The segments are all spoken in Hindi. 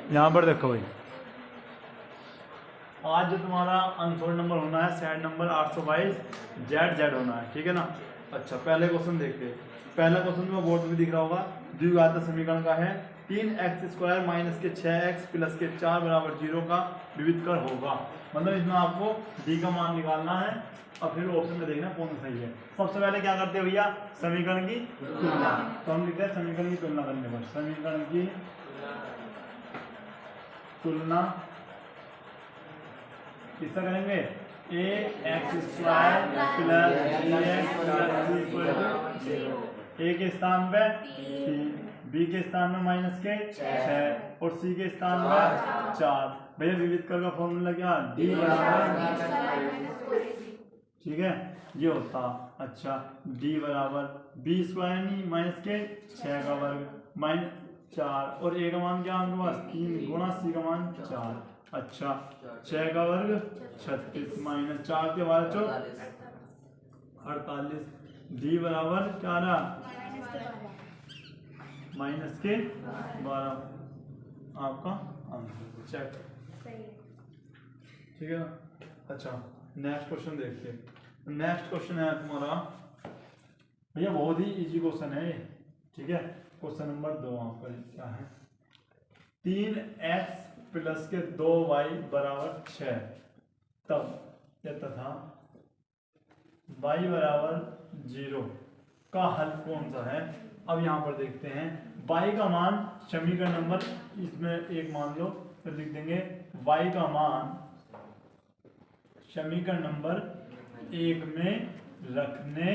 यहाँ पर देखो भाई, आज जो तुम्हारा अनसोल्ड नंबर होना है सेट नंबर 822 जेड होना है, ठीक है ना। अच्छा, पहले क्वेश्चन देखते हैं। पहला क्वेश्चन में बोर्ड में दिख रहा होगा, द्विघात समीकरण का है 3x² माइनस के 6x प्लस के 4 बराबर 0 का विविधकर होगा। मतलब इसमें आपको डी का मान निकालना है और फिर ऑप्शन में देखना कौन सा सही है। सबसे पहले क्या करते हैं भैया, समीकरण की तुलना। तो हम लिखते हैं समीकरण की तुलना करने पर, समीकरण की तुलना किसका करेंगे, ax² प्लस ए के स्थान पे 3, बी के स्थान में माइनस के 6 और सी के स्थान में 4। भैया विविधकर का फॉर्मूला क्या, डी बराबर, ठीक है ये होता। अच्छा, डी बराबर b² नहीं माइनस के 6 का वर्ग माइनस 4 और ए का मान क्या आपके पास 3 गुणा सी का मान 4। अच्छा, 6 का वर्ग 36 माइनस 4 के बाद 48। डी बराबर क्या रहा, माइनस के 12 आपका आंसर। चेक, ठीक है ना। अच्छा, नेक्स्ट क्वेश्चन देखते हैं। नेक्स्ट क्वेश्चन है तुम्हारा भैया बहुत ही इजी क्वेश्चन है ये, ठीक है। क्वेश्चन नंबर 2 आपका क्या है, 3x प्लस के 2y बराबर 6 तब तथा y बराबर 0 का हल कौन सा है। अब यहाँ पर देखते हैं y का मान, समीकरण नंबर इसमें एक मान लो तो लिख देंगे y का मान समीकरण नंबर 1 में रखने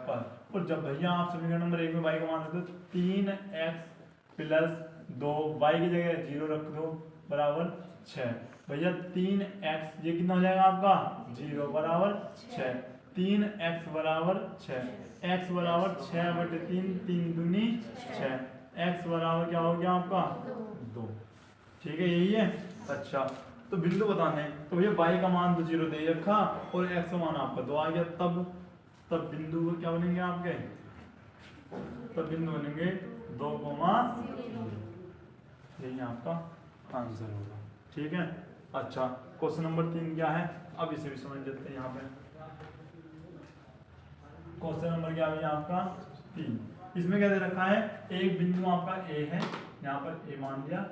पर। और जब भैया आप समीकरण नंबर 1 में y का मान रखते हो 3x प्लस 2y की जगह 0 रख दो बराबर 6। भैया 3x ये कितना हो जाएगा आपका 0 बराबर 6, 3x बराबर 6, x बराबर 6/3, 3 दूनी 6, x बराबर क्या हो गया आपका 2, ठीक है यही है। अच्छा, तो बिंदु बताने, तो भैया y का मान तो 0 दे रखा और x का मान आपका 2 आ गया, तब बिंदु क्या बनेंगे आपके, तब बिंदु बनेंगे 2, यही आपका आंसर होगा, ठीक है। अच्छा, क्वेश्चन नंबर 3 क्या है, अब इसे भी समझ लेते हैं। यहाँ पे क्वेश्चन नंबर क्या है आपका 3, इसमें क्या दे रखा है, एक बिंदु आपका ए है, यहाँ पर ए मान लिया,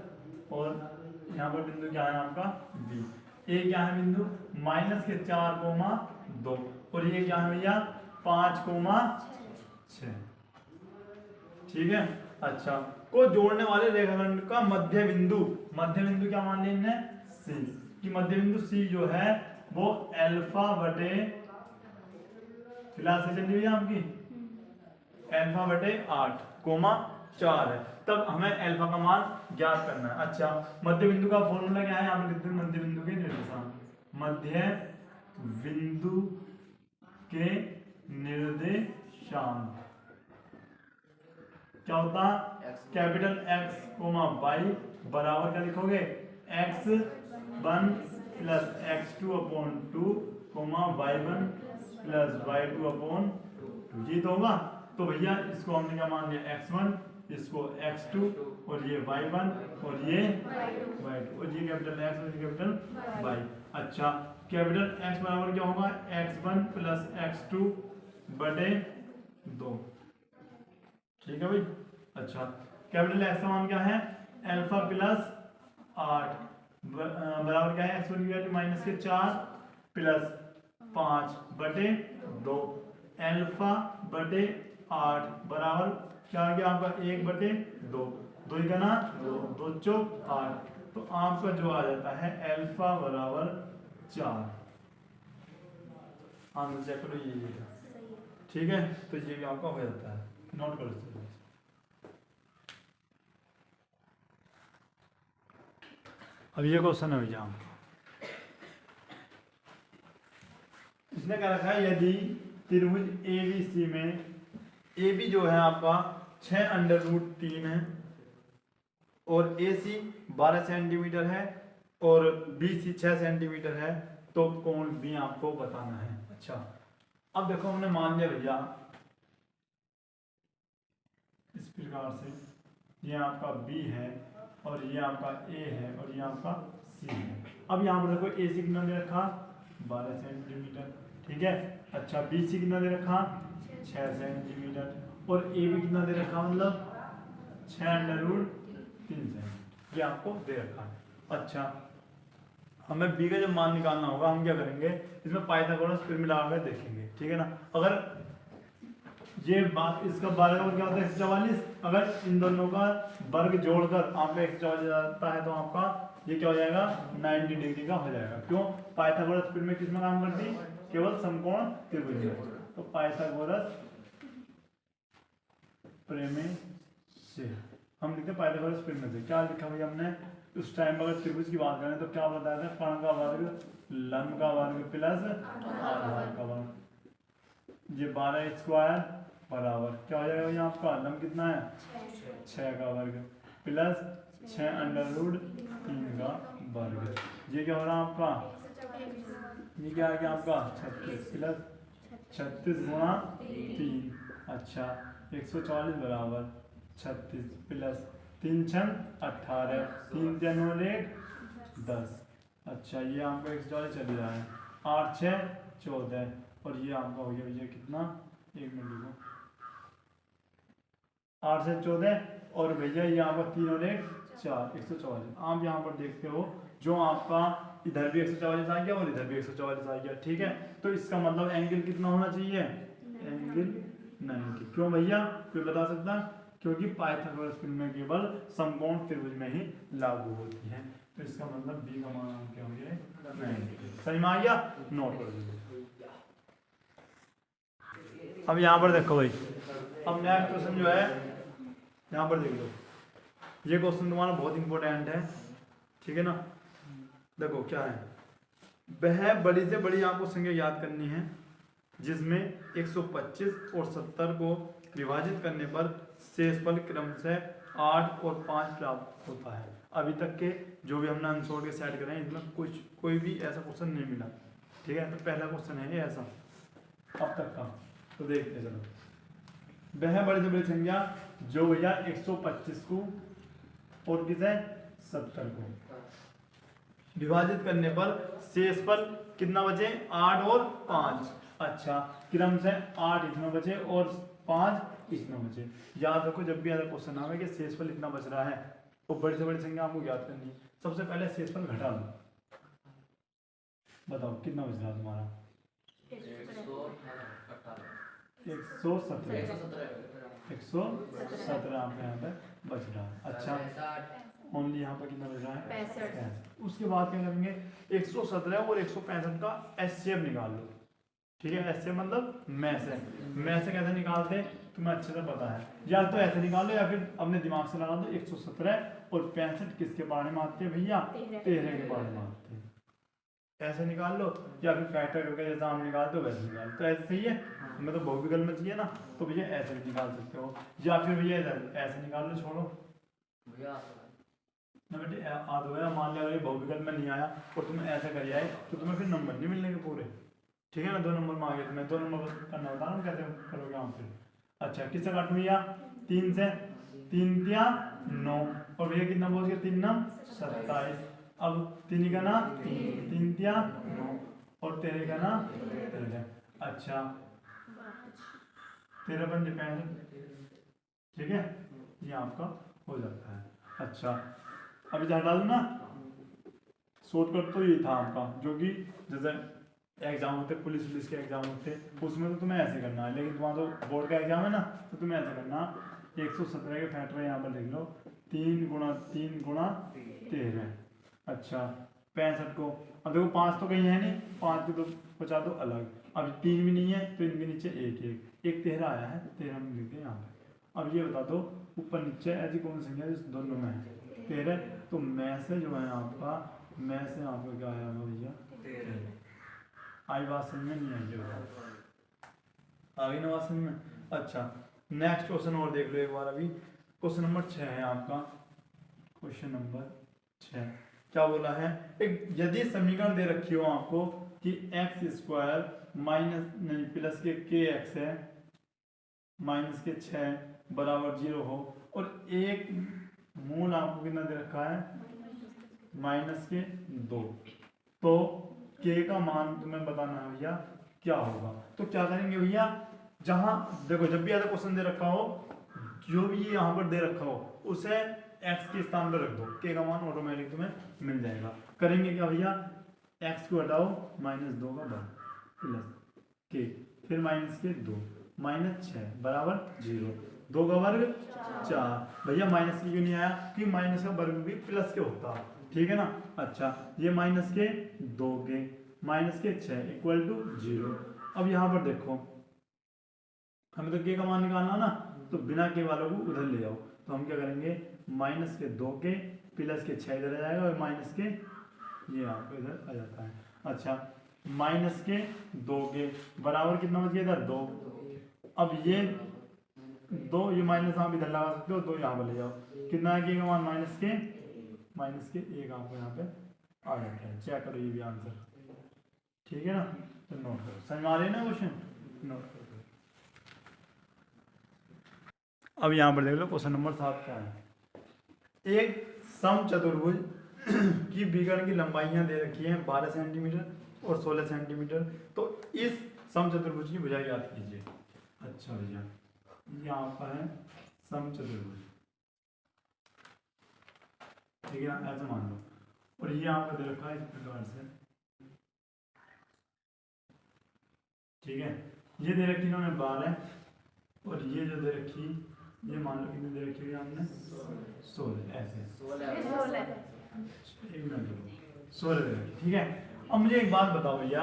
और यहाँ पर बिंदु क्या है आपका बी। ए क्या है बिंदु, माइनस के 4, 2 और ये क्या है भैया 5, 6, ठीक है। अच्छा, को जोड़ने वाले रेखाखंड का मध्य बिंदु क्या मान लेना है सी, कि मध्य बिंदु सी जो है वो अल्फा बटे, फिलहाल से चल रही है आपकी अल्फा बटे 8, 4 है, तब हमें अल्फा का मान ज्ञात करना है। अच्छा, मध्य बिंदु का फॉर्मूला क्या है, आप लिखते हैं मध्य बिंदु के निर्देशांक, मध्य बिंदु के निर्देशांक क्या होता है, कैपिटल X, y बराबर क्या लिखोगे, x1 plus x2/2, y1 plus y2/2, जी तो होगा। तो भैया इसको हमने क्या मान लिया x1, इसको x2 और ये y1 और ये y2 और ये कैपिटल X और ये कैपिटल y। अच्छा, कैपिटल X बराबर क्या होगा, x1 प्लस x2/2, ठीक है भाई। अच्छा, कैपिटल X का मान क्या है, अल्फा प्लस 8 बराबर क्या है, x1 की वैल्यू माइनस के 4 प्लस 5/2, अल्फा बटे 8 बराबर क्या आ गया आपका 1/2, 2 का ना 2 चौक 8, तो आपका जो आ जाता है अल्फा बराबर 4। आंसर चेक करो ये, ठीक है। तो ये भी आपका हो जाता है, नोट कर लीजिए। अब ये क्वेश्चन है भैया, इसने क्या रखा है, यदि त्रिभुज ABC में AB जो है आपका 6√3 है और AC 12 सेंटीमीटर है और BC 6 सेंटीमीटर है, तो कोण B आपको बताना है। अच्छा, अब देखो हमने मान लिया भैया इस प्रकार से, ये आपका B है और ये आपका ए है और ये आपका सी है। अब यहाँ पर देखो ए सी कितना दे रखा 12 सेंटीमीटर, ठीक है। अच्छा बी सी कितना दे रखा 6 सेंटीमीटर और ए बी कितना दे रखा मतलब 6√3 सेंटीमीटर, ये आपको दे रखा है। अच्छा हमें बी का जब मान निकालना होगा हम क्या करेंगे, इसमें पाइथागोरस फिर मिला कर देखेंगे, ठीक है ना। अगर ये बात इसका 12 का क्या होता है 144, अगर इन दोनों का वर्ग जोड़कर आपका 144 आता है तो आपका ये क्या हो जाएगा 90 डिग्री का हो जाएगा। क्यों, पाइथागोरस फिर में किसमें काम करती है, केवल समकोण त्रिभुज में। तो पाइथागोरस प्रमेय से हम लिखते हैं पाइथागोरस प्रमेय से। क्या लिखा भैया हमने उस टाइम अगर त्रिभुज की बात करें तो क्या बताया था, कर्ण का वर्ग लंब का वर्ग प्लस आधार का वर्ग, ये 12 स्क्वायर बराबर क्या हो जाएगा यहाँ आपका लंब कितना है 6 का वर्ग प्लस 6√3 का वर्ग, ये क्या हो रहा है आपका, ये क्या आ गया आपका 36 प्लस 36 गुणा 3, अच्छा 144 बराबर 36 प्लस 3 6 18, 3 3 और 1 10, अच्छा ये आपका 144 चल रहा है 8 6 14 और ये आपका हो गया भैया कितना, एक मिनट रुको, 8 से 14 और भैया ये आपका 3 और 1 4 144। आप यहाँ पर देखते हो जो आपका इधर भी 144 आ गया और इधर भी 144 आ गया, ठीक है। तो इसका मतलब एंगल कितना होना चाहिए, एंगल 90। क्यों भैया, कोई बता सकता, क्योंकि पाइथागोरस प्रमेय केवल समकोण त्रिभुज में ही लागू होती है। तो इसका मतलब बी का मान क्या हो गया 90। सही में आ गया, नोट कर दीजिए। अब यहाँ पर देखो भाई, अब नेक्स्ट क्वेश्चन जो है यहाँ पर देख लो, ये क्वेश्चन तुम्हारा बहुत इंपॉर्टेंट है, ठीक है ना। देखो क्या है, वह बड़ी से बड़ी आपको संख्या याद करनी है जिसमें 125 और 70 को विभाजित करने पर शेषफल क्रमशः 8 और 5 प्राप्त होता है। अभी तक के जो भी हमने आंसर के सेट करे हैं इसमें कोई भी ऐसा क्वेश्चन नहीं मिला, ठीक है। तो पहला क्वेश्चन है ये ऐसा अब तक का, तो देखते चलो। वह बड़ी से बड़ी संख्या जो भैया 125 को और किसे 70 को विभाजित करने पर शेषफल कितना बचे 8 और 5, अच्छा क्रम से 8 इसमें बचे और 5 इसमें बचे। याद रखो जब भी ऐसा क्वेश्चन आवे कि शेषफल इतना बच रहा है तो बड़ी से बड़ी संख्या आपको याद करनी है। सबसे पहले शेषफल घटा लो, बताओ कितना बच रहा तुम्हारा 117 आपके यहाँ पे बच रहा है। अच्छा ओनली यहाँ पर कितना बच रहा है 65। उसके बाद क्या करेंगे 117 और 165 का एचसीएफ निकाल लो, ठीक है। एचसीएफ मतलब में से कैसे निकालते तुम्हें अच्छे से पता है, या तो ऐसे निकालो या फिर अपने दिमाग से लगा दो 117 और 65 किसके बारे में आते हैं भैया 13 के बारे में आते हैं, ऐसे निकाल लो। या फिर फैक्टर करके जैसा हम निकालते हो वैसे निकाल, तो ऐसे सही है। हमें तो बहुविकल्प में चाहिए ना, तो भैया ऐसे भी निकाल सकते हो, या फिर भैया ऐसे निकाल लो, छोड़ो ना बेटे आ दो। मान लिया अगर ये बहुविकल्प में नहीं आया और तुम ऐसे कर आए तो तुम्हें फिर नंबर नहीं मिलने के पूरे, ठीक है ना। 2 नंबर मांगे तुम्हें, 2 नंबर करना बता रहा कैसे करोगे आप फिर। अच्छा किससे काट भैया 3 से, 3 तिया 9 और भैया कितना बोल गया 3 9 27। अब 3 का ना 3 तिया 9 और 13 का ना 13। अच्छा 13 पंजे 65, ठीक है, ये आपका हो जाता है। अच्छा अभी जहाँ डालू ना शॉर्टकट तो ये था आपका, जो कि जैसे एग्जाम होते पुलिस के एग्जाम होते उसमें तो तुम्हें ऐसे करना है, लेकिन तुम्हारा तो बोर्ड का एग्जाम है ना तो तुम्हें ऐसे करना 117 के फैक्टर यहाँ पर लिख लो 3 गुणा 3 गुणा 13। अच्छा 65 को अब देखो 5 तो कहीं है नहीं, 5 को तो बचा दो अलग, अब 3 भी नहीं है तो इनके नीचे एक 13 आया है, 13 में लिख दिया यहाँ पे। अब ये बता दो ऊपर नीचे ऐसी कौन सी संख्या जिस दोनों में है 13, तो में से जो है आपका में से आपका क्या आया भैया 13। आई बात समझ में नहीं आई, आ गई ना बात समझ में। अच्छा नेक्स्ट क्वेश्चन और देख लो एक बार, अभी क्वेश्चन नंबर 6 है आपका। क्वेश्चन नंबर 6 क्या बोला है, एक यदि समीकरण दे रखी हो आपको कि एक्स स्क्वायर माइनस नहीं प्लस के एक्स है माइनस के 6 बराबर 0 हो और एक मूल आपको कितना दे रखा है, -2। तो k का मान तुम्हें बताना है भैया क्या होगा। तो क्या करेंगे भैया, जहां देखो जब भी ऐसा क्वेश्चन दे रखा हो, जो भी यहाँ पर दे रखा हो उसे x के स्थान पर रख दो, k का मान ऑटोमेटिक तुम्हें मिल जाएगा। करेंगे क्या भैया, x को हटाओ -2 का वर्ग प्लस k, फिर -2 -6 बराबर 0, 2 का वर्ग 4। भैया माइनस की क्यों नहीं आया, क्योंकि माइनस का वर्ग भी प्लस के होता है, ठीक है ना। अच्छा ये -2 के -6 इक्वल टू 0। अब यहाँ पर देखो हमें तो k का मान निकालना ना, तो बिना k वालों को उधर ले जाओ। तो हम क्या करेंगे, -2 के प्लस के 6 इधर आ जाएगा और माइनस के ये आपको इधर आ जाता है। अच्छा -2 के बराबर कितना बच गया इधर 2। अब ये 2 ये माइनस आप इधर लगा सकते हो, 2 यहाँ पर ले जाओ, कितना है k का मान -1 आपको यहाँ पे आ जाता है। चेक करो ये भी आंसर, ठीक है ना। तो नोट करो, समझ में आ रही है ना क्वेश्चन, नोट करो। अब यहाँ पर देख लो क्वेश्चन नंबर 7 क्या है। एक समचतुर्भुज की विकर्ण की लंबाइयाँ दे रखी हैं 12 सेंटीमीटर और 16 सेंटीमीटर। तो इस समचतुर्भुज की भुजाएं याद कीजिए। अच्छा भैया यहाँ पर है समचतुर्भुज, ठीक है ना, ऐसे मान लो। और ये यहाँ पर दे रखा है इस प्रकार से, ठीक है। ये दे रखी इन्होंने 12 और ये जो दे रखी ये मान लो कितने दे रखी है हमने 16, ऐसे 16 दे रखी, ठीक है। अब मुझे एक बात बताओ भैया,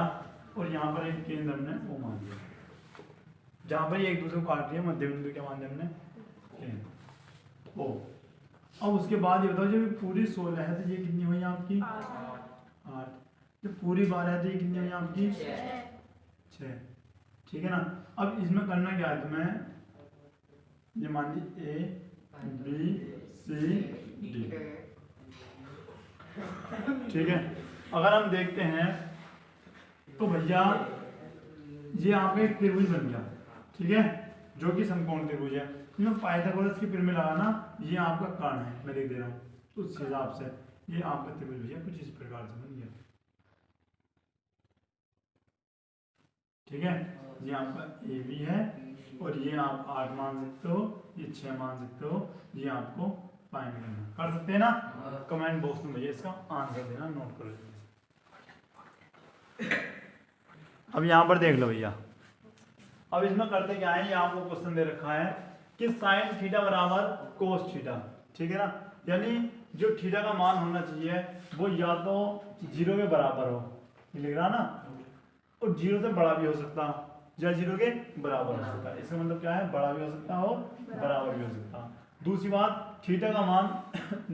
और यहाँ पर एक केंद्र हमने वो मान लिया, जहाँ पर एक दूसरे को काट रही है मध्य बिंदु क्या मान लिया हमने केंद्र ओ। अब उसके बाद ये बताओ जब पूरी 16 है तो ये कितनी हुई आपकी 8, जब पूरी 12 है तो ये कितनी हुई आपकी 6, ठीक है ना। अब इसमें करना क्या है तुम्हें, ये मान ली A B C D, ठीक है। अगर हम देखते हैं तो भैया ये यहाँ पे एक त्रिभुज बन गया, ठीक है, जो कि समकोण त्रिभुज है। इसमें पाइथागोरस की पिरामिड लगाना, ये आपका कर्ण है, मैं लिख दे रहा हूँ उस हिसाब से। ये आपका त्रिभुज भैया कुछ इस प्रकार से बन गया, ठीक है। ये आपका ए बी है और ये आप 8 मान सकते हो, ये 6 मान सकते हो, ये आपको फाइंड करना कर सकते हैं ना। कमेंट बॉक्स में भैया इसका आंसर देना, नोट कर लीजिए। अब यहाँ पर देख लो भैया, अब इसमें करते क्या है, ये आपको क्वेश्चन दे रखा है कि साइन थीटा बराबर कोस थीटा, ठीक है ना। यानी जो थीटा का मान होना चाहिए वो या तो 0 के बराबर हो, ये लिख रहा ना, और 0 से बड़ा भी हो सकता या 0 के बराबर हो सकता है। इसका मतलब क्या है, बड़ा भी हो सकता हो बराबर भी हो सकता। दूसरी बात, थीटा का मान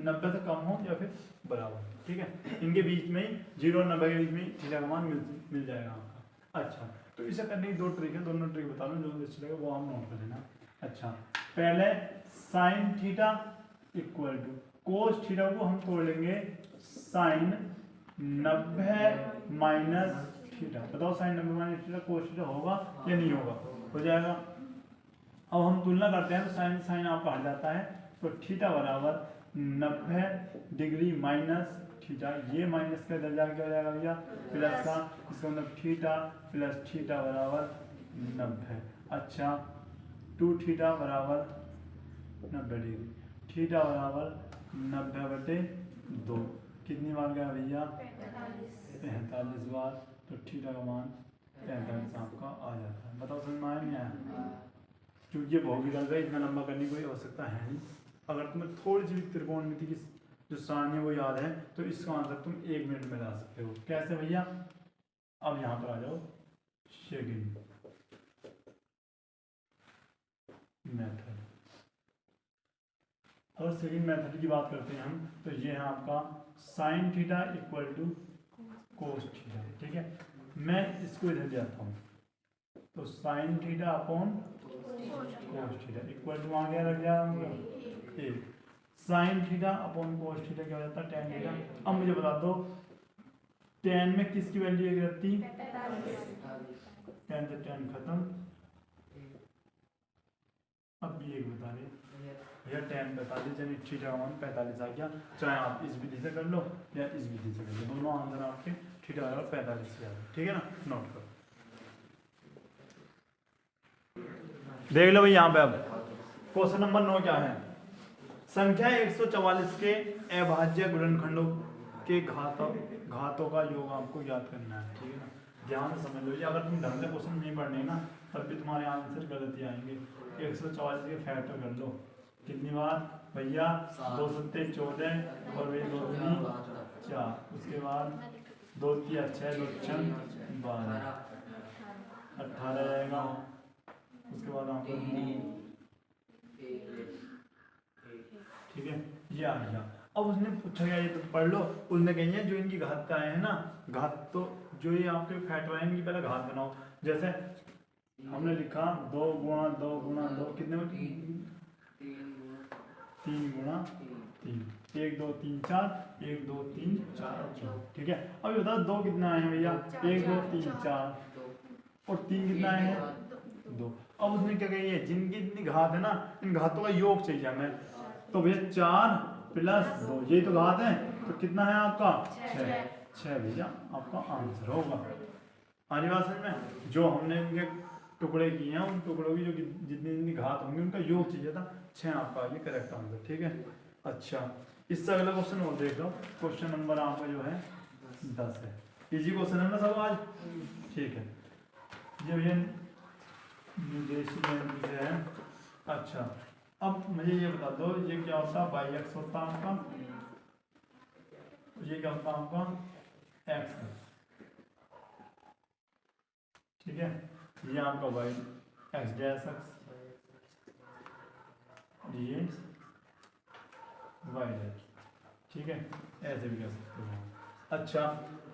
90 से कम हो या फिर बराबर, ठीक है। इनके बीच में ही 0 और 90 के बीच में थीटा का मान मिल जाएगा आपका। अच्छा तो इसे करने की 2 ट्रिक है, दोनों ट्रिक बता दूं, जो अच्छा लगे वो हम नोट कर लेना। अच्छा पहले sine theta equal to cos theta को हम तोड़ लेंगे साइन 90 माइनस थीटा। बताओ sine 90 minus theta cos theta होगा या नहीं होगा, हो जाएगा। अब हम तुलना करते हैं तो साइन साइन आपका हट जाता है, तो थीटा बराबर 90 डिग्री माइनस थीटा, ये माइनस का दर्जा क्या हो जाएगा भैया प्लस का, इसका मतलब थीटा प्लस थीटा बराबर 90। अच्छा 2 थीटा बराबर 90 डिग्री, थीटा बराबर 90/2, कितनी बार गया भैया 45 बार, तो थीटा का मान 45 आपका आ जाता है। बताओ समझ में आया नहीं आया, क्योंकि ये बहुत ही ज़्यादा इतना लंबा करने की कोई आवश्यकता है नहीं। अगर तुम्हें थोड़ी सी भी त्रिकोणमिति की जो सारणी है वो याद है तो इसका आंसर तुम 1 मिनट में ला सकते हो। कैसे भैया, अब यहाँ पर आ जाओ सेकंड मेथड। अगर सेकंड मेथड की बात करते हैं हम तो ये है आपका sine theta equal to cos theta, ठीक है। मैं इसको इधर ले आता हूँ, तो sine theta upon cos theta equal to वहाँ क्या लग जाएगा 1, sine theta upon cos theta क्या हो जाता है टेन थीटा। अब मुझे बता दो टेन में किसकी वैल्यू एक रहती, टेन से टेन खत्म। अब ये बता रहे भैया tan 45 यानी थीटा का मान 45 आ गया। चाहे आप इस विधि से कर लो या इस विधि से कर लो, दोनों आंसर आपके थीटा का 45 से आ गए। ठीक है ना, नोट करो। देख लो भाई यहाँ पे अब क्वेश्चन नंबर 9 क्या है, संख्या 144 के अभाज्य गुणनखंडों के घातों का योग आपको याद करना है। ठीक है ना, ध्यान से समझ लो, ये अगर तुम ढंग से क्वेश्चन नहीं पढ़ने ना तब भी तुम्हारे आंसर गलत ही आएंगे। 144 के फैक्टर कर लो, कितनी बार भैया, 2 सत्ते 14 और वही 2 दूनी 4, उसके बाद 2 तिया 6, 2 छम 12, 18 आएगा। उसके बाद आपको ठीक है, ये आ गया। अब उसने पूछा गया ये तो पढ़ लो, उसने कही है जो इनकी घात का है ना, घात तो जो ये आपके फैक्टर है इनकी पहले घात बनाओ। जैसे हमने लिखा 2 गुणा 2 गुणा 2 कितने में 3 गुणा 3, 1 2 3 4, 1 2 3 4। ठीक है, अब ये बताओ 2 कितना आए हैं भैया, 1 2 3 4 और 3 कितना आए हैं 2। अब उसने क्या कही है, जिनकी इतनी घात है ना इन घातों का योग चाहिए हमें, तो भैया 4 प्लस 2 यही तो घात है, तो कितना है आपका 6 भैया आपका आंसर होगा। आने बात समझ में, जो हमने इनके टुकड़े किए हैं उन टुकड़ों की जो जितनी इनकी घात होंगी उनका योग चाहिए था, 6 आपका ये करेक्ट आंसर। ठीक है, अच्छा इससे अगला क्वेश्चन और देख लो, क्वेश्चन नंबर आपका जो है 10 है। इजी क्वेश्चन है ना सब आज, ठीक है, ये भैया निर्देशित लैंग्वेज है। अच्छा अब मुझे ये बता दो, ये क्या होता है, बाई एक्स होता है आपका, ये क्या होता है आपका एक्स। ठीक है, ये आपका वाई एक्स डैश एक्स, ये वाई डैश। ठीक है, ऐसे भी कर सकते हो। अच्छा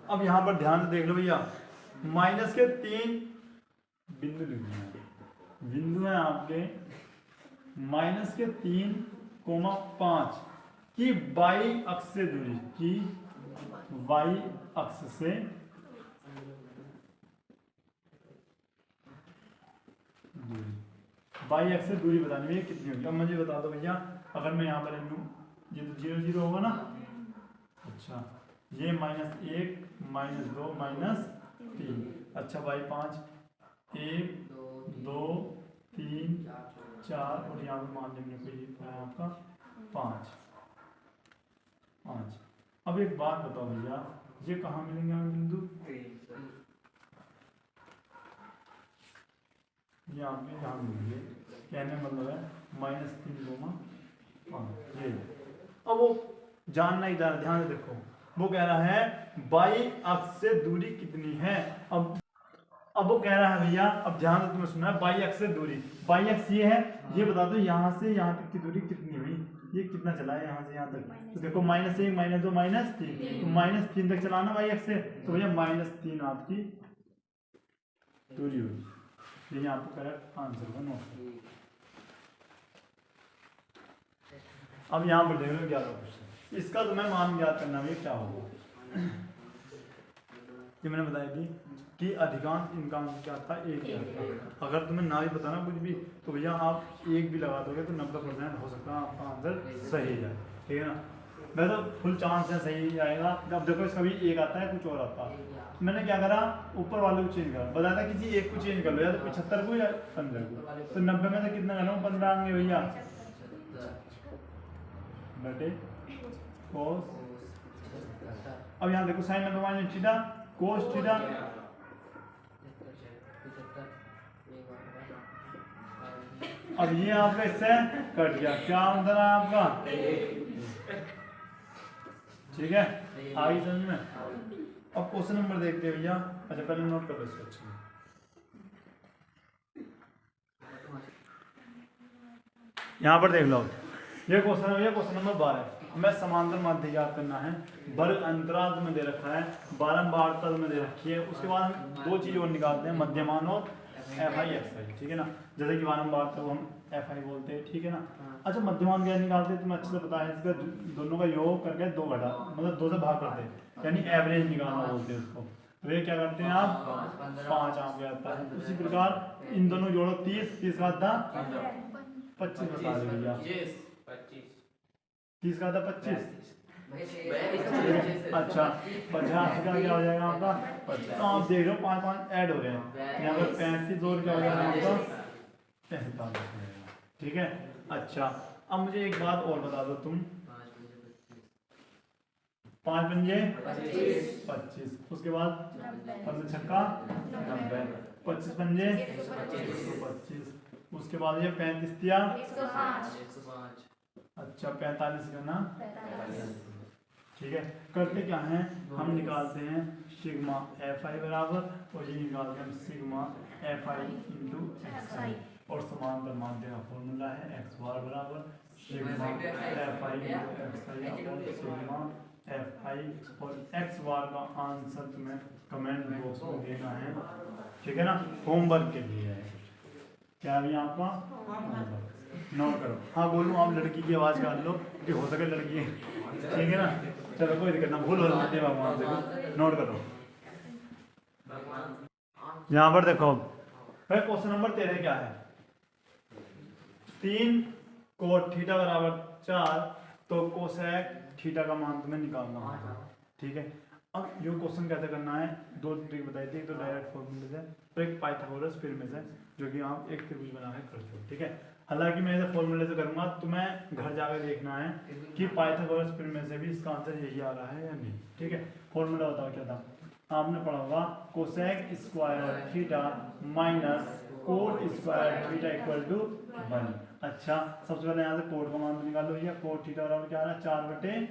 अब यहाँ पर ध्यान से देख लो भैया, माइनस के 3 बिंदु लिखने हैं, बिंदु है आपके माइनस के 3,5 की बाई अक्ष से दूरी, की बाई अक्ष से दूरी, बाई अक्ष से दूरी बतानी है कितनी होगी। अब मुझे बता दो भैया, अगर मैं यहाँ पर लूँ ये तो 0 0 होगा ना। अच्छा ये -1 -2 -3, अच्छा बाई 5 1 2 3 4 और यहाँ पर मान लेने को ये आपका 5। अब एक बात बताओ भैया, ये कहाँ मिलेंगे हमें बिंदु, ये आपके यहाँ मिलेंगे, कहने मतलब है -3,5 ये। अब वो जानना ही जाना, ध्यान से देखो, वो कह रहा है बाई अक्ष से दूरी कितनी है। अब वो कह रहा है भैया, अब ध्यान से तुम्हें सुना है, बाई अक्ष से दूरी, बाई अक्ष ये है, ये बता दो यहाँ से यहाँ तक की दूरी कितनी हुई, ये कितना चला है यहाँ से यहाँ तक, तो देखो -1 -2 -3, तो -3 तक चलाना बाई अक्ष से, तो भैया -3 आपकी दूरी हुई। ये आपको करेक्ट आंसर का नोट। अब यहाँ पर देख लो 11 क्वेश्चन, इसका तुम्हें मान याद करना भी क्या होगा। ये मैंने बताया थी कि अधिकांश इनका आंसर क्या था, एक ही आता। अगर तुम्हें ना भी पता ना कुछ भी, तो भैया आप एक भी लगा दोगे तो 90% हो सकता है आपका आंसर सही जाए। ठीक है ना, वैसे तो फुल चांस है सही आएगा। अब देखो इसका भी एक आता है, कुछ और आता है। मैंने क्या करा, ऊपर वाले को चेंज करा, बताया था किसी एक को चेंज कर लो, या तो 75 को या 15 को, तो 90 में से कितना कर लो, 15 आएंगे भैया बटे कोस। अब यहाँ देखो साइन में थीटा कोस थीटा, अब ये आपका इससे कट गया, क्या आंसर है आपका, ठीक है, आगे समझ में। अब क्वेश्चन नंबर देखते हैं भैया। अच्छा पहले नोट कर लो इसको अच्छे से। यहाँ पर देख लो, ये क्वेश्चन है भैया, क्वेश्चन नंबर 12। हमें समांतर माध्य ज्ञात करना है, वर्ग अंतराल में दे रखा है, बारंबारता में दे रखी है, उसके बाद हम दो चीज और निकालते हैं, मध्यमान और FI XI। ठीक है ना, जैसे कि बारंबारता को हम FI बोलते हैं। ठीक है ना, अच्छा मध्यमान क्या निकालते हैं, तुम्हें अच्छे से पता है, इसका दोनों का योग करके 2 घटा, मतलब 2 से भाग करते हैं, यानी एवरेज निकालना बोलते हैं उसको। तो ये क्या करते हैं आप, 5 आप आता है। उसी प्रकार इन दोनों जोड़ो 30 30 का 25 बता दे भैया, 30 का था 25। भाई अच्छा 50 का क्या हो जाएगा आपका 25। तो आप देख रहे हो 5 5 ऐड हो रहे हैं यहाँ पर 35 और क्या हो जाएगा आपका 45। ठीक है। अच्छा अब मुझे एक बात और बता दो तुम, 5 पंजे 25, उसके बाद 15 छक्का 90, 25 पंजे 125, उसके बाद ये 35 दिया। अच्छा 45 का ना। ठीक है, करते क्या है हम निकालते हैं सिग्मा एफ आई बराबर, और ये निकालते हैं sigma f i into x i, और समांतर माध्य का फॉर्मूला है एक्स बार बराबर sigma f i into x i और सिग्मा एफ आई, और एक्स बार का आंसर तुम्हें कमेंट बॉक्स में देना है। ठीक है ना, होमवर्क के लिए है। क्या अभी आपका होमवर्क नोट करो। हाँ बोलूँ, आप लड़की की आवाज़ काट लो कि हो सके लड़की है। ठीक है ना, चलो कोई दिक्कत ना, भूल हो जाती है भगवान से। नोट करो यहाँ पर देखो भाई, क्वेश्चन नंबर 13 क्या है, 3 कोट थीटा बराबर 4, तो कोसेक थीटा का मान तुम्हें निकालना होगा। ठीक है, अब जो क्वेश्चन कैसे करना है, दो ट्रिक बताई थी, एक तो डायरेक्ट फॉर्मूले से, तो एक पाइथागोरस पिरामिड से, जो कि आप एक त्रिभुज बना के करते हो। ठीक है, हालांकि मैं इसे फॉर्मूले से करूंगा, तुम्हें घर जाकर देखना है कि पाइथागोरस पिरामिड से भी इसका आंसर यही आ रहा है या नहीं। ठीक है, फॉर्मूला बताओ क्या था, आपने पढ़ा होगा cosec square theta minus cot square theta equal to 1। अच्छा सबसे पहले यहाँ से कोट का मान निकालो भैया, कोट थीटा बराबर क्या आ रहा है 4/3।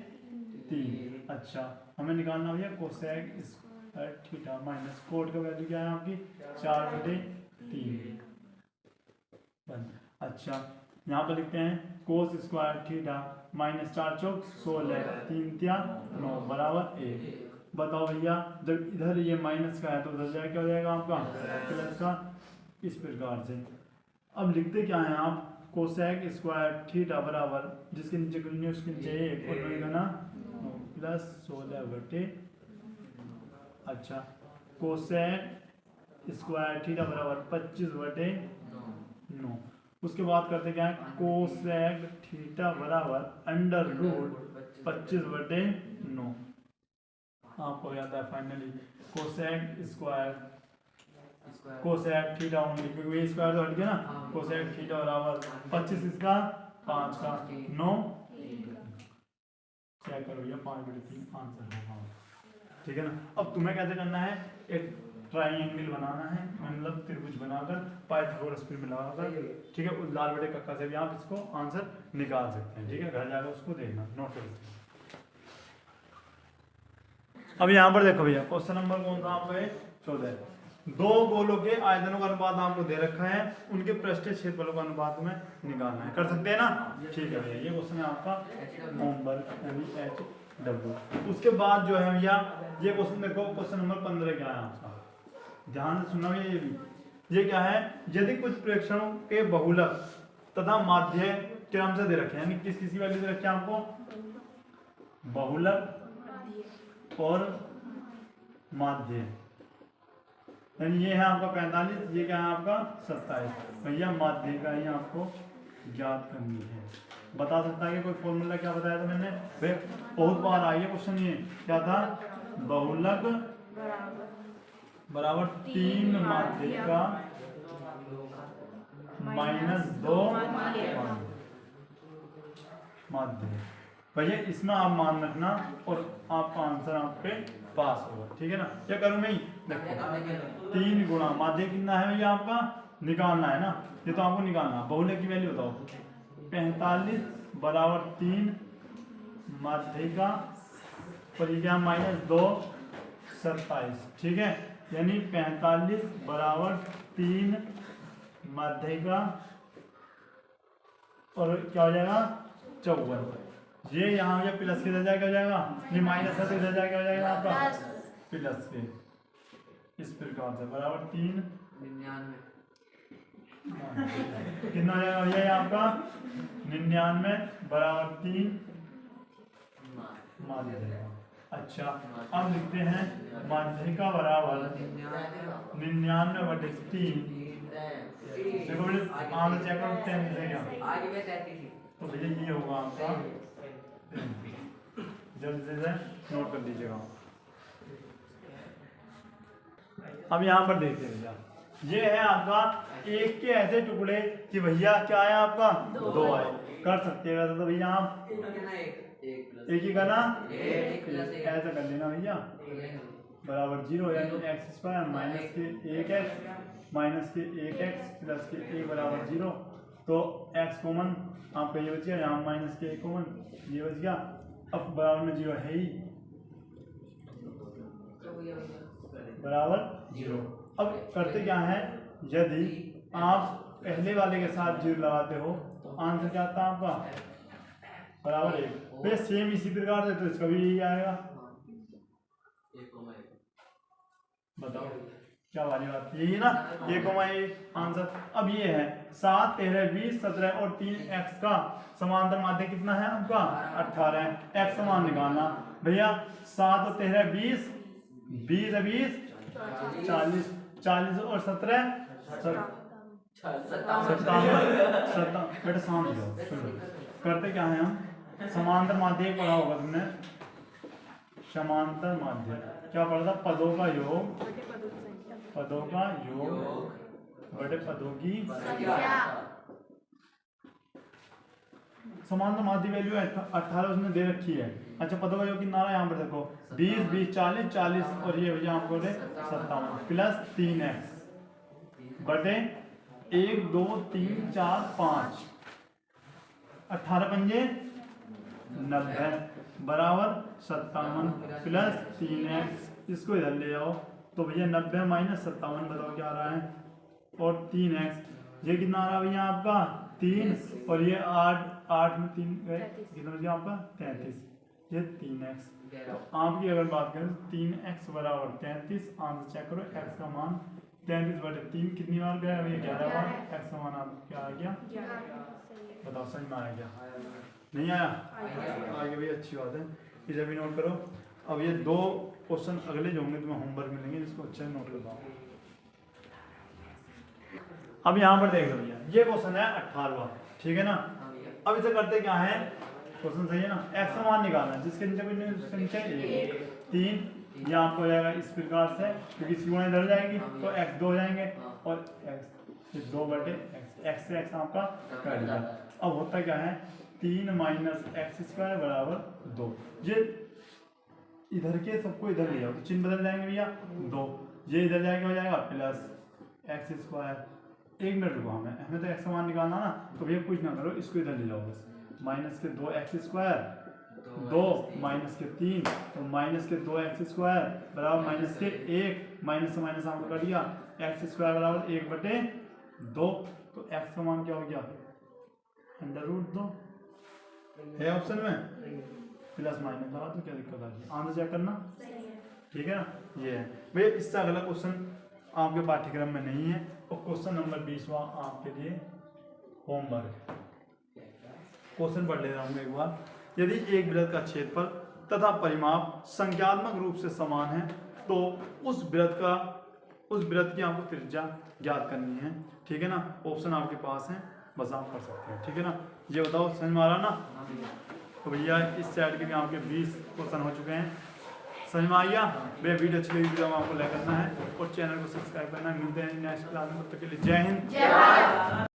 अच्छा हमें निकालना भैया cosec square theta minus coat का वैल्यू क्या है आपकी 4/3। अच्छा यहाँ पर लिखते हैं कोस स्क्वायर थीटा माइनस 4 चौक 16, 3 तिया 9 बराबर 1। बताओ भैया, जब इधर ये माइनस का है तो उधर जाए क्या हो जाएगा आपका प्लस का, इस प्रकार से। अब लिखते क्या है आप, कोसेक स्क्वायर थीटा बराबर जिसके नीचे कुछ नहीं उसके नीचे 1 और बनेगा ना प्लस 16/। अच्छा कोसेक स्क्वायर थीटा बराबर 25/9। उसके बाद करते क्या है, कोसेक थीटा बराबर अंडर रूट 25/9। आपको याद है finally cosec square cosec theta only, क्योंकि ये स्क्वायर तो हट गया ना, कोसेक थीटा बराबर 25 इसका 5 का 9, क्या करो भैया 5/3 आंसर होगा। ठीक है ना, अब तुम्हें कैसे करना है, एक ट्राइंगल बनाना है, मतलब त्रिभुज बनाकर पाइथागोरस पिरामिड लगाकर। ठीक है, उस लाल बटे कक्का से भी आप इसको आंसर निकाल सकते हैं। ठीक है, घर जाकर उसको देखना, नोट कर। अब यहाँ पर देखो भैया, क्वेश्चन नंबर कौन सा आपका है 14। दो गोलों के आयतनों का अनुपात आपको दे रखा है, उनके पृष्ठीय क्षेत्रफलों का अनुपात में निकालना है। कर सकते हैं ना, ठीक है भैया, ये क्वेश्चन है आपका होमवर्क HW। उसके बाद जो है भैया ये क्वेश्चन देखो, क्वेश्चन नंबर 15 क्या है आपका, ध्यान से सुनना भैया। ये भी ये क्या है, यदि कुछ प्रेक्षणों के बहुलक तथा माध्य क्रम से दे रखे हैं, यानी किस की वैल्यू दे रखे हैं आपको, बहुलक और माध्य, यानी ये है आपका 45, ये क्या है आपका 27। भैया माध्य का ही आपको ज्ञात करनी है। बता सकता है कि कोई फॉर्मूला क्या बताया था मैंने, बहुत बार आई है क्वेश्चन, ये क्या था, बहुलक बराबर 3 माध्य का -2 माध्य। भैया इसमें आप मान रखना और आपका आंसर आप पे पास होगा। ठीक है ना, क्या करूँ मैं, देखो 3 गुणा माध्य कितना है भैया आपका निकालना है ना, ये तो आपको निकालना। बहुलक की वैल्यू बताओ, 45 बराबर 3 माध्य का, और ये क्या -2 27। ठीक है, यानी 45 बराबर 3 माध्य का, और क्या हो जाएगा 54। ये यहाँ ये प्लस किधर जाएगा हो जाएगा, ये माइनस है तो इधर जाएगा हो जाएगा आपका प्लस के, इस प्रकार से बराबर 3 कितना हो जाएगा भैया आपका 99 बराबर 3 माध्यिका। अच्छा अब लिखते हैं माध्यिका बराबर 99/3। देखो बेटे आगे चेक करो 10 से क्या, तो भैया ये होगा आपका जल्दी से नोट कर दीजिएगा। अब यहाँ पर देखते हैं भैया, ये है आपका एक के ऐसे टुकड़े कि भैया क्या आया आपका दो आए। कर सकते हैं वैसे तो भैया आप एक ही करना, ऐसा कर लेना भैया बराबर 0 यानी एक्स स्क्वायर माइनस के 1x माइनस के 1x प्लस के 1 बराबर 0। तो x कॉमन आपका ये बच गया, यहाँ माइनस के 1 कॉमन ये बच गया। अब बराबर में 0 है ही, बराबर 0। अब करते क्या है, यदि आप पहले वाले के साथ 0 लगाते हो तो आंसर क्या आता है आपका बराबर 1। फिर सेम इसी प्रकार से तो इसका भी यही आएगा। बताओ क्या वाली बात, यही ना 1 आंसर। अब ये है 7 13 20 17 और 3x का समांतर माध्य कितना है आपका 18 है। x समान निकालना भैया, 7 और 13 20 20 है 20 40 40 और 17 बेटा शांत जाओ। करते क्या है हम, समांतर माध्य पढ़ा होगा तुमने, समांतर माध्य क्या पढ़ा था, पदों का योग बटे पदों की संख्या। समांतर माध्य वैल्यू 18 उसने दे रखी है। अच्छा पदों का योग कितना रहा है, यहाँ पर देखो 20 20 40 40 और ये भैया आपको 57 प्लस 3x बटे 1 2 3 4 5 18 पंजे 90 बराबर 57 प्लस 3x। इसको इधर ले जाओ तो भैया 90 माइनस 57 बताओ क्या आ रहा है, और 3x ये कितना आ रहा है भैया आपका 3 और ये 8 में 3 कितना बच गया आपका 33, ये 3x। तो आपकी अगर बात करें तो 3x बराबर 33। आंसर चेक करो, x का मान 33 बटे 3 कितनी बार गया भैया 11 बार। x का मान आपको क्या आ गया, बताओ समझ में आया क्या, नहीं आया, आगे भी अच्छी बात है, इसे भी नोट करो। अब ये 2 क्वेश्चन अगले जो होंगे तुम्हें होमवर्क मिलेंगे, जिसको अच्छे से नोट करवाओ। अब यहाँ पर देख लो भैया, ये क्वेश्चन है 18वां, ठीक है ना। अब इसे करते क्या है, क्वेश्चन सही है ना, x का मान निकालना है जिसके नीचे 1 3 यहाँ आपको हो जाएगा इस प्रकार से, क्योंकि इसकी गुणा इधर जाएगी तो x 2 हो जाएंगे और x 2 बटे x से x आपका कट दिया। अब होता क्या है 3 माइनस एक्स स्क्वायर बराबर 2। ये इधर के सबको इधर ले जाओ तो चिन्ह बदल जाएंगे भैया 2, ये इधर जाएंगे हो जाएगा प्लस एक्स स्क्वायर। 1 मिनट रुको, हमें तो एक्स का मान निकालना ना, तो भैया कुछ ना करो, इसको इधर ले जाओ बस। माइनस के 2 एक्स स्क्वायर 2 माइनस के 3 तो माइनस के 2 एक्स स्क्वायर बराबर माइनस के 1, माइनस से माइनस आपको कर दिया, एक्स स्क्वायर बराबर 1 बटे 2। तो एक्स का मान क्या हो गया √2 है ऑप्शन में, प्लस माइनस लगा तो क्या दिक्कत आ रही है, आंसर चेक करना, ठीक है ना। ये है भैया, इससे अगला क्वेश्चन आपके पाठ्यक्रम में नहीं है, और क्वेश्चन नंबर 20वां आपके लिए होमवर्क। क्वेश्चन पढ़ ले रहा हूँ एक बार। यदि एक वृत्त का क्षेत्रफल तथा परिमाप संख्यात्मक रूप से समान है तो उस वृत्त की आपको त्रिज्या ज्ञात करनी है, ठीक है ना। ऑप्शन आपके पास है, बस आप कर सकते हैं, ठीक है ना। ये बताओ समझ में आ रहा ना। तो भैया इस साइड के भी आपके 20 क्वेश्चन हो चुके हैं, समझ में आ गया। वे वीडियो अच्छी लगी वीडियो में आपको लाइक करना है और चैनल को सब्सक्राइब करना है। मिलते हैं नेक्स्ट क्लास में, तब तक के लिए जय हिंद।